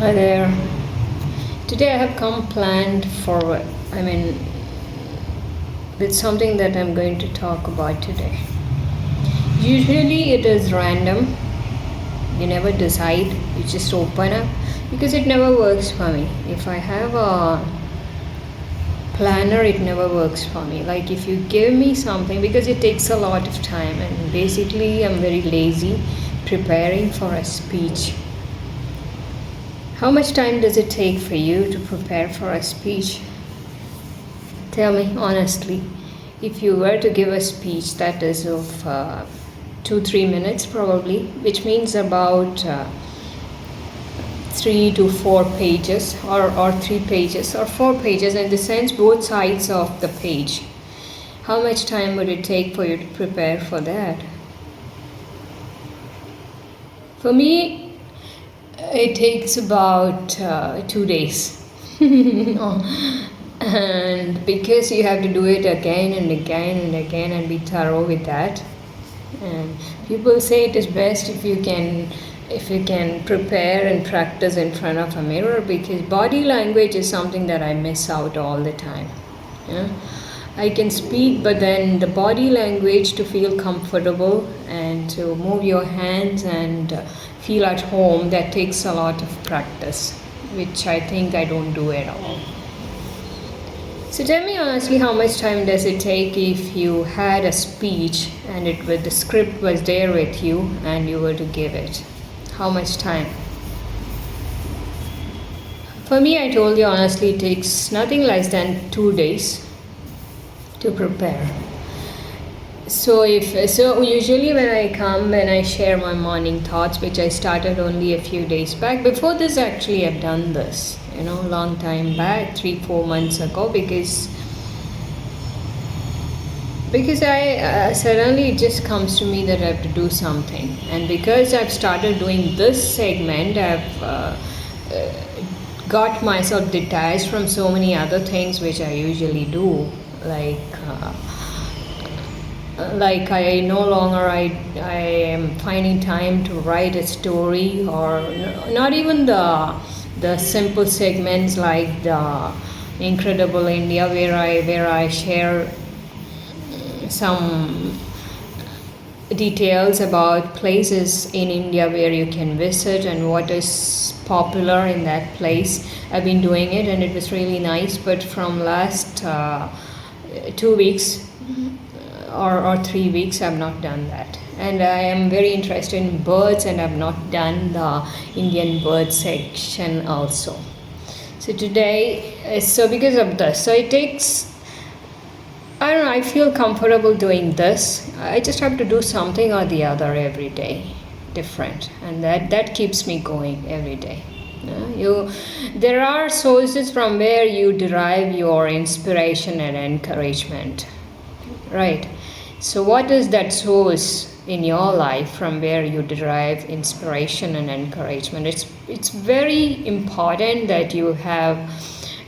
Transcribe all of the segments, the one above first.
Hi there. Today I have come planned for, I mean, with something that I'm going to talk about today. Usually it is random. You never decide. You just open up because it never works for me. If I have a planner, it never works for me. Like if you give me something, because it takes a lot of time, and basically I'm very lazy preparing for a speech. How much time does it take for you to prepare for a speech? Tell me honestly. If you were to give a speech that is of 2-3 minutes probably, which means about 3 to 4 pages, or 3 pages or 4 pages, in the sense both sides of the page, how much time would it take for you to prepare for that? For me, it takes about 2 days. And because you have to do it again and again and again and be thorough with that. And people say it is best if you can prepare and practice in front of a mirror, because body language is something that I miss out all the time. I can speak, but then the body language, to feel comfortable and to move your hands and feel at home, that takes a lot of practice, which I think I don't do at all. So tell me honestly, how much time does it take if you had a speech and the script was there with you and you were to give it? How much time? For me, I told you honestly, it takes nothing less than 2 days to prepare. So usually when I share my morning thoughts, which I started only a few days back. Before this, actually, I've done this, long time back, 3-4 months ago, because I suddenly it just comes to me that I have to do something, and because I've started doing this segment, I've got myself detached from so many other things which I usually do, like I no longer I am finding time to write a story, or not even the simple segments like the Incredible India, where I share some details about places in India where you can visit and what is popular in that place. I've been doing it and it was really nice, but from last 2 weeks or 3 weeks, I've not done that. And I am very interested in birds, and I've not done the Indian bird section also. So today, because of this, so it takes, I don't know, I feel comfortable doing this. I just have to do something or the other every day, different, and that keeps me going every day. There are sources from where you derive your inspiration and encouragement, right? So what is that source in your life from where you derive inspiration and encouragement? It's very important that you have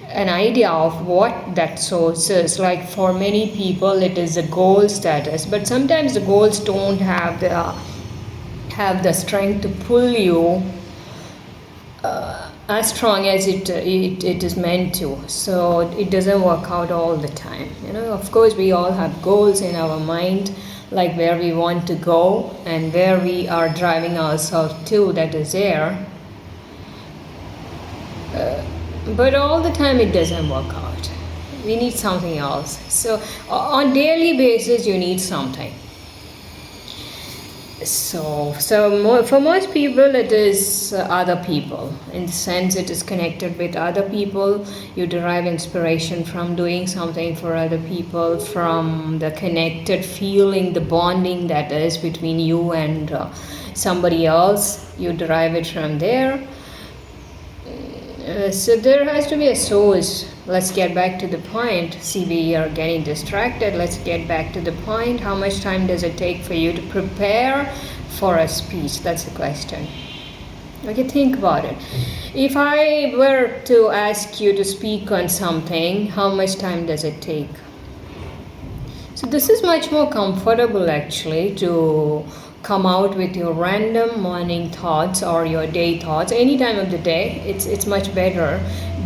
an idea of what that source is. Like for many people, it is a goal status, but sometimes the goals don't have the strength to pull you as strong as it is meant to. So it doesn't work out all the time. Of course, we all have goals in our mind, like where we want to go and where we are driving ourselves to, that is there. But all the time it doesn't work out. We need something else. So on daily basis, you need something. For most people, it is other people. In the sense, it is connected with other people. You derive inspiration from doing something for other people, from the connected feeling, the bonding that is between you and somebody else. You derive it from there. So there has to be a source. Let's get back to the point. See, we are getting distracted. Let's get back to the point. How much time does it take for you to prepare for a speech? That's the question. Okay, think about it. If I were to ask you to speak on something, how much time does it take? So this is much more comfortable actually to come out with your random morning thoughts or your day thoughts any time of the day. It's much better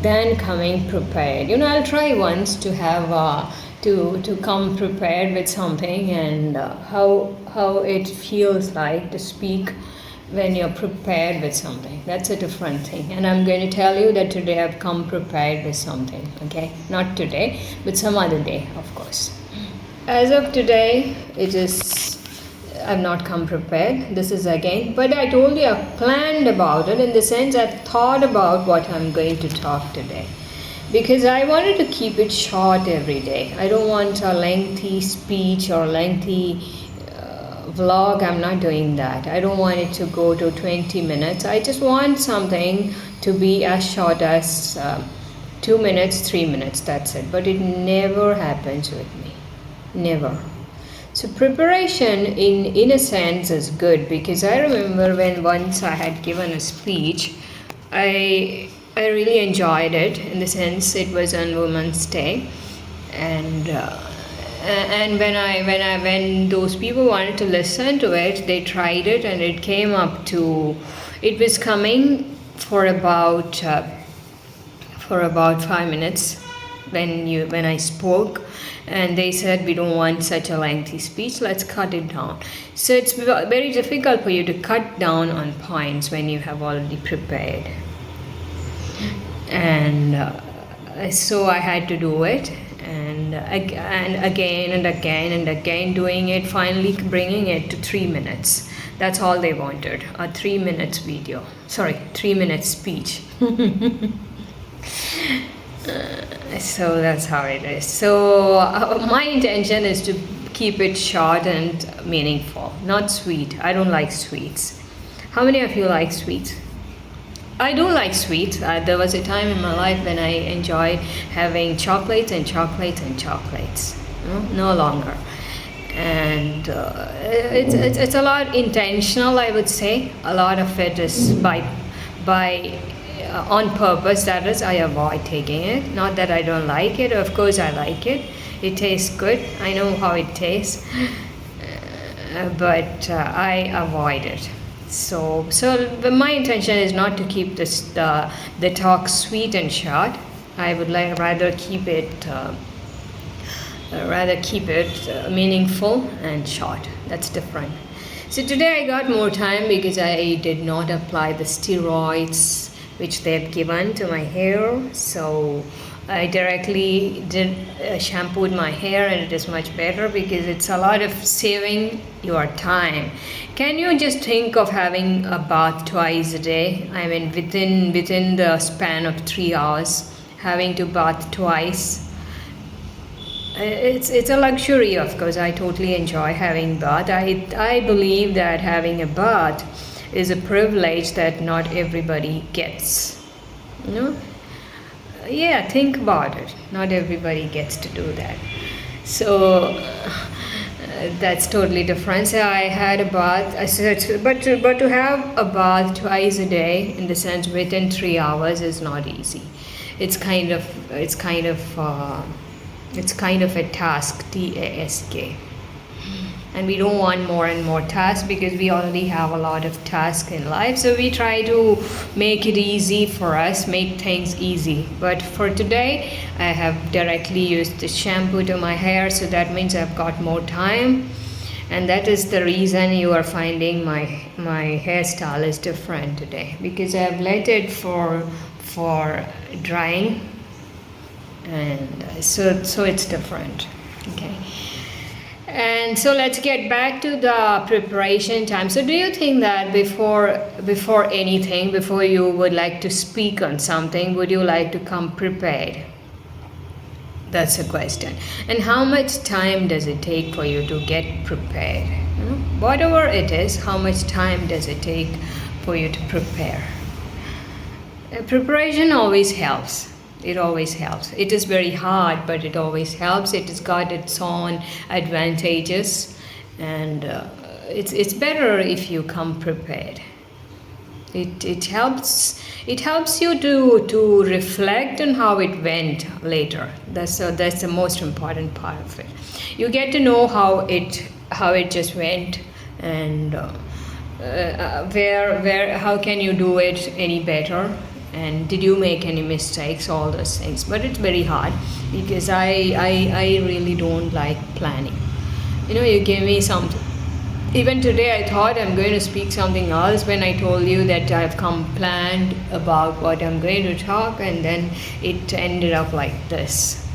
than coming prepared. I'll try once to have to come prepared with something, and how it feels like to speak when you're prepared with something. That's a different thing. And I'm going to tell you that today I've come prepared with something. Okay, not today, but some other day, of course. As of today, I've not come prepared. This is again, but I told you I've planned about it, in the sense I've thought about what I'm going to talk today. Because I wanted to keep it short every day. I don't want a lengthy speech or lengthy vlog. I'm not doing that. I don't want it to go to 20 minutes. I just want something to be as short as 2 minutes, 3 minutes. That's it. But it never happens with me. Never. So preparation in a sense is good, because I remember when once I had given a speech, I really enjoyed it, in the sense it was on Women's Day, and when those people wanted to listen to it, they tried it, and it came up to, it was coming for about 5 minutes when I spoke. And they said, we don't want such a lengthy speech, let's cut it down. So it's very difficult for you to cut down on points when you have already prepared. And so I had to do it, and again and again and again doing it, finally bringing it to 3 minutes. That's all they wanted, a 3 minutes video. 3 minutes speech. So that's how it is. So my intention is to keep it short and meaningful, not sweet. I don't like sweets. How many of you like sweets? I do like sweets. There was a time in my life when I enjoyed having chocolates and chocolates and chocolates. No longer. And it's a lot intentional, I would say. A lot of it is on purpose. That is, I avoid taking it. Not that I don't like it. Of course I like it. It tastes good. I know how it tastes. But I avoid it. So my intention is not to keep the talk sweet and short. I would rather keep it meaningful and short. That's different. So today I got more time because I did not apply the steroids which they've given to my hair. So I directly shampooed my hair, and it is much better because it's a lot of saving your time. Can you just think of having a bath twice a day? I mean, within the span of 3 hours, having to bath twice. It's a luxury, of course. I totally enjoy having bath. I believe that having a bath is a privilege that not everybody gets. Yeah, think about it. Not everybody gets to do that. So that's totally different. So I had a bath. But to have a bath twice a day, in the sense within 3 hours, is not easy. It's kind of a task, task. And we don't want more and more tasks because we already have a lot of tasks in life. So we try to make it easy for us, make things easy. But for today, I have directly used the shampoo to my hair, so that means I've got more time. And that is the reason you are finding my hairstyle is different today, because I have let it for drying, and so it's different. Okay. And so let's get back to the preparation time. So do you think that before anything, before you would like to speak on something, would you like to come prepared? That's a question. And how much time does it take for you to get prepared? Whatever it is, how much time does it take for you to prepare? Preparation always helps. It always helps. It is very hard, but it always helps. It has got its own advantages, and it's better if you come prepared. It helps you to reflect on how it went later. That's the most important part of it. You get to know how it just went and where how can you do it any better, and did you make any mistakes, all those things. But it's very hard because I really don't like planning. You give me something. Even today I thought I'm going to speak something else when I told you that I've come planned about what I'm going to talk, and then it ended up like this.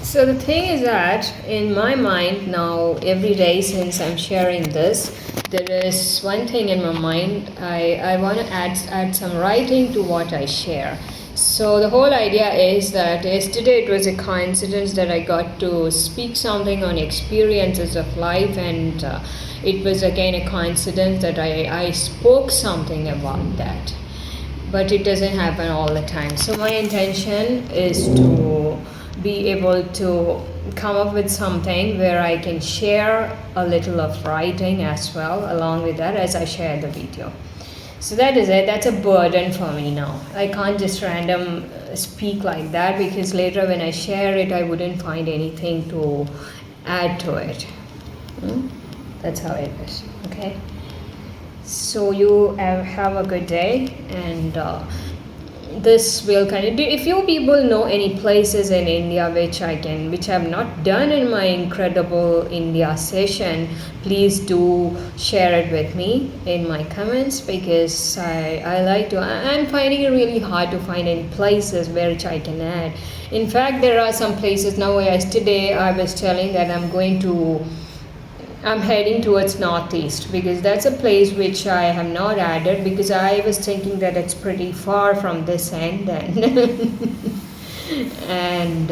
So the thing is that in my mind now, every day since I'm sharing this, there is one thing in my mind. I want to add some writing to what I share. So the whole idea is that yesterday it was a coincidence that I got to speak something on experiences of life, and it was again a coincidence that I spoke something about that. But it doesn't happen all the time. So my intention is to be able to come up with something where I can share a little of writing as well along with that as I share the video. So that is it. That's a burden for me now. I can't just random speak like that, because later when I share it I wouldn't find anything to add to it. That's how it is. Okay, so you have a good day, and this will continue. If you people know any places in India which I have not done in my Incredible India session, please do share it with me in my comments, because I like to. I'm finding it really hard to find any places which I can add. In fact, there are some places now. Yesterday I was telling that I'm heading towards Northeast, because that's a place which I have not added, because I was thinking that it's pretty far from this end, and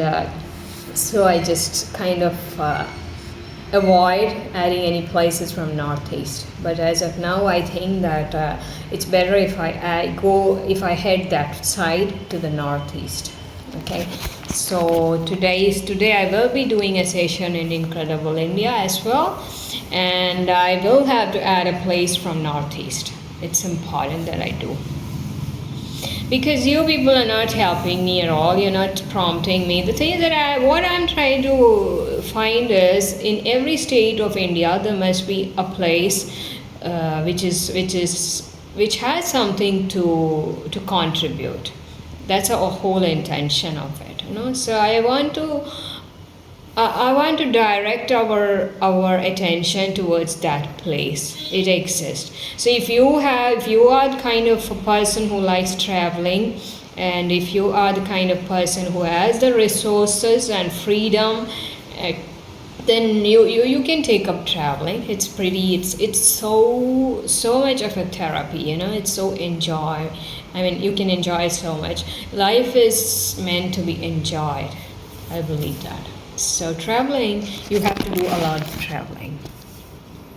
so I just kind of avoid adding any places from Northeast. But as of now, I think that it's better if I head that side to the Northeast. Okay, so today I will be doing a session in Incredible India as well, and I will have to add a place from Northeast. It's important that I do, because you people are not helping me at all. You're not prompting me. The thing is that what I'm trying to find is, in every state of India there must be a place which has something to contribute. That's a whole intention of it, So I want to direct our attention towards that place. It exists. So if you are the kind of a person who likes traveling, and if you are the kind of person who has the resources and freedom, then you can take up traveling. It's so much of a therapy, it's so you can enjoy so much. Life is meant to be enjoyed. I believe that. So traveling, you have to do a lot of traveling.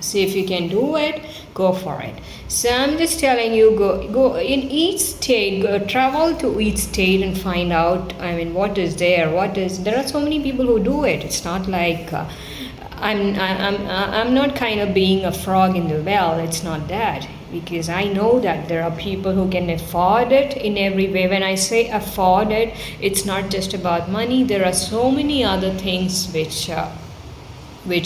See if you can do it, go for it. So I'm just telling you, go in each state, travel to each state and find out, what is there. There are so many people who do it. It's not like I'm not kind of being a frog in the well. It's not that, because I know that there are people who can afford it in every way. When I say afford it, it's not just about money. There are so many other things which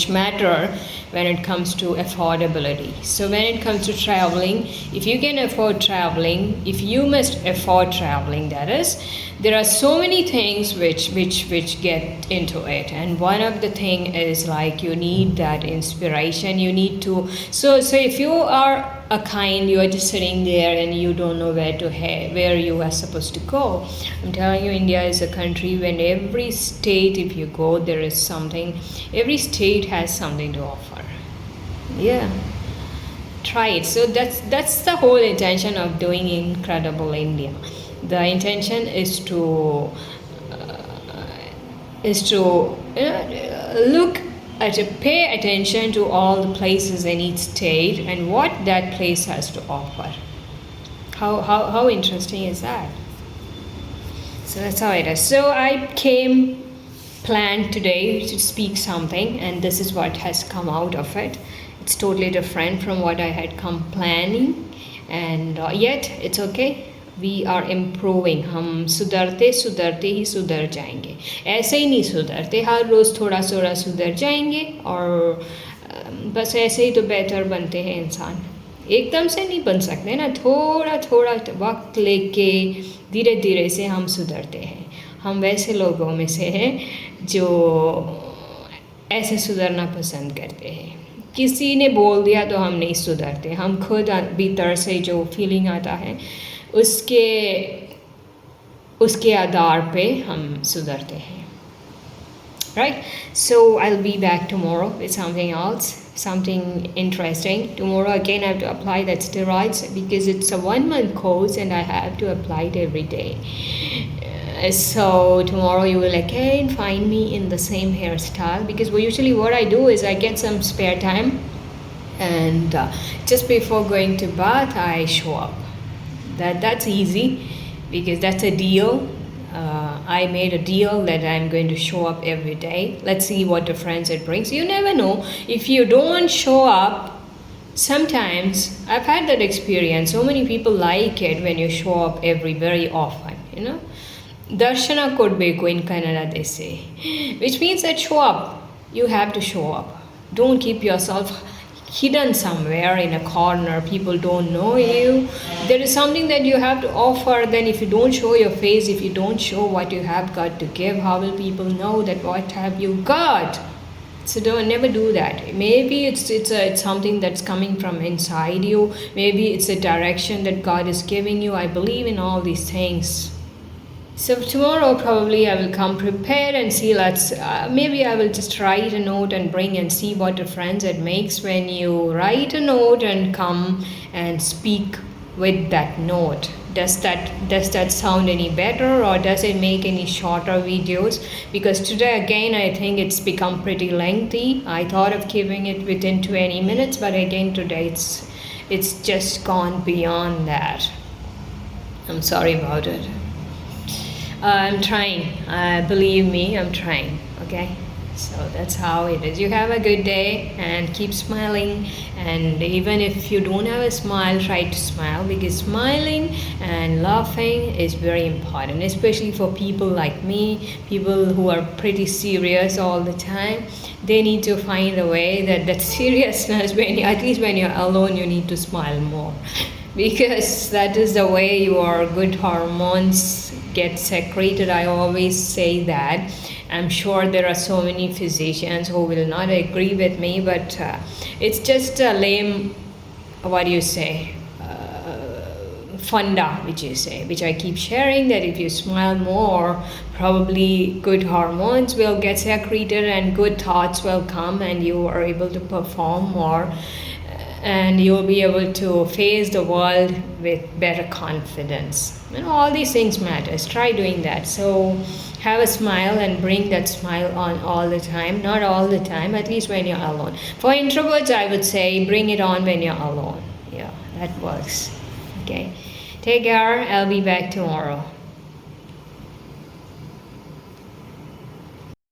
matter when it comes to affordability. So when it comes to traveling, if you can afford traveling, if you must afford traveling, that is, there are so many things which get into it. And one of the thing is, like, you need that inspiration. You need to, so if you are you are just sitting there and you don't know where you are supposed to go. I'm telling you, India is a country when every state, if you go, there is something. Every state has something to offer. Yeah, try it. So that's the whole intention of doing Incredible India. The intention is to pay attention to all the places in each state and what that place has to offer. How interesting is that? So that's how it is. So I came planned today to speak something, and this is what has come out of it. It's totally different from what I had come planning, and yet it's okay. We are improving. हम सुधरते सुधरते ही सुधर जाएंगे. ऐसे ही नहीं सुधरते, हर रोज़ थोड़ा थोड़ा सुधर जाएंगे और बस ऐसे ही तो बेहतर बनते हैं इंसान. एकदम से नहीं बन सकते ना, थोड़ा थोड़ा वक्त लेके धीरे धीरे से हम सुधरते हैं. हम वैसे लोगों में से हैं जो ऐसे सुधरना पसंद करते हैं. किसी ने बोल दिया तो हम नहीं सुधरते. हम खुद भीतर से जो फीलिंग आता है उसके उसके आधार पे हम सुधरते हैं. Right? So I'll be back tomorrow with something else, something interesting. Tomorrow again I have to apply that steroids because it's a 1 month course and I have to apply it every day. So tomorrow you will again find me in the same hairstyle because usually what I do is I get some spare time and just before going to bath I show up. That's easy because that's a deal. I made a deal that I'm going to show up every day. Let's see what difference it brings. You never know. If you don't show up, sometimes I've had that experience. So many people like it when you show up very often, you know. Darshana kodbeku in Kannada they say, which means that show up. You have to show up. Don't keep yourself hidden somewhere in a corner. People don't know you. There is something that you have to offer. Then if you don't show your face, if you don't show what you have got to give, how will people know that what have you got? So don't never do that. Maybe it's something that's coming from inside you. Maybe it's a direction that God is giving you. I believe in all these things. So tomorrow probably I will come prepared and see. Maybe I will just write a note and bring and see what difference it makes when you write a note and come and speak with that note. Does that sound any better or does it make any shorter videos? Because today again I think it's become pretty lengthy. I thought of keeping it within 20 minutes, but again today it's just gone beyond that. I'm sorry about it. I'm trying. Believe me, I'm trying. Okay? So that's how it is. You have a good day and keep smiling. And even if you don't have a smile, try to smile because smiling and laughing is very important, especially for people like me, people who are pretty serious all the time. They need to find a way that seriousness, at least when you're alone, you need to smile more. Because that is the way your good hormones get secreted. I always say that. I'm sure there are so many physicians who will not agree with me, but it's just a lame, what do you say, funda, which I keep sharing, that if you smile more, probably good hormones will get secreted and good thoughts will come and you are able to perform more. And you'll be able to face the world with better confidence. All these things matters. Try doing that. So have a smile and bring that smile on all the time. Not all the time, at least when you're alone. For introverts, I would say bring it on when you're alone. Yeah, that works. Okay. Take care. I'll be back tomorrow.